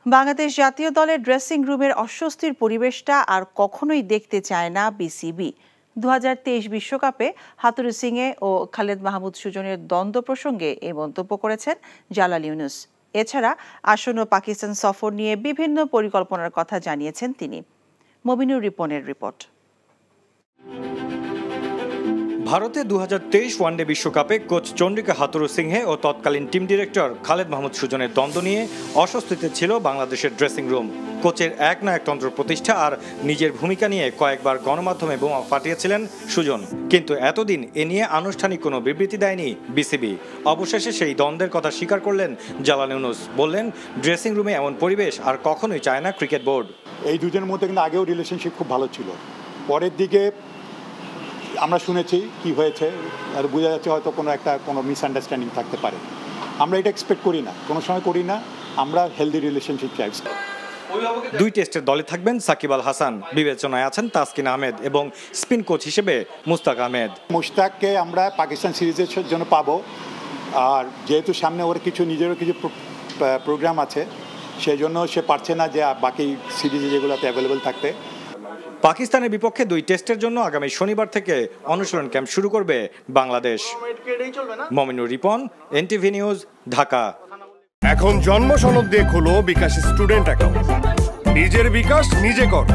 বাংলাদেশ জাতীয় দলের ড্রেসিং রুমের অস্বস্তির পরিবেশটা আর কখনোই দেখতে চায় না বিসিবি। 2023 বিশ্বকাপে হাতুরু সিংয়ে ও খালেদ মাহমুদ সুজনের দ্বন্দ্ব প্রসঙ্গে এ মন্তব্য করেছেন জালাল ইউনুস। এছাড়া আসন্ন পাকিস্তান সফর নিয়ে বিভিন্ন পরিকল্পনার কথা জানিয়েছেন তিনি। মমিনুর রিপনের রিপোর্ট। ভারতে 2023 ওয়ানডে বিশ্বকাপে কোচ চন্দ্রিকা হাতুরু সিংহে ও তৎকালীন টিম ডিরেক্টর খালেদ মাহমুদ সুজনের দ্বন্দ্ব নিয়ে অস্বস্তিতে ছিল বাংলাদেশের ড্রেসিং রুম। কোচের এক না এক তন্ত্র প্রতিষ্ঠা আর নিজের ভূমিকা নিয়ে কয়েকবার গণমাধ্যমে বোমা ফাটিয়েছিলেন সুজন, কিন্তু এতদিন এ নিয়ে আনুষ্ঠানিক কোনো বিবৃতি দেয়নি বিসিবি। অবশেষে সেই দ্বন্দ্বের কথা স্বীকার করলেন জালাল ইউনুস। বললেন, ড্রেসিং রুমে এমন পরিবেশ আর কখনোই চায় না ক্রিকেট বোর্ড। এই দুজনের মধ্যে কিন্তু আগেও রিলেশনশিপ খুব ভালো ছিল, পরের দিকে আমরা শুনেছি কি হয়েছে, আর বোঝা যাচ্ছে হয়তো কোনো মিসআন্ডারস্ট্যান্ডিং থাকতে পারে। আমরা এটা এক্সপেক্ট করি না, কোনো সময় করি না। আমরা হেলদি রিলেশনশিপ চাই। 2 টেস্টের দলে থাকবেন সাকিব আল হাসান, বিবেচনায় আছেন তাসকিন আহমেদ এবং স্পিন কোচ হিসেবে মুস্তাক আহমেদ। মুস্তাককে আমরা পাকিস্তান সিরিজের জন্য পাবো, আর যেহেতু সামনে ওর নিজেরও কিছু প্রোগ্রাম আছে, সেই জন্য সে পারছে না যে বাকি সিরিজে যেগুলোতে অ্যাভেলেবেল থাকতে। পাকিস্তানের বিপক্ষে 2 টেস্টের জন্য আগামী শনিবার থেকে অনুশীলন ক্যাম্প শুরু করবে বাংলাদেশ। Mominur Ripon, NTV news, Dhaka. এখন জন্ম সনদ দিয়ে খোলো বিকাশ স্টুডেন্ট অ্যাকাউন্ট। নিজের বিকাশ নিজে কর।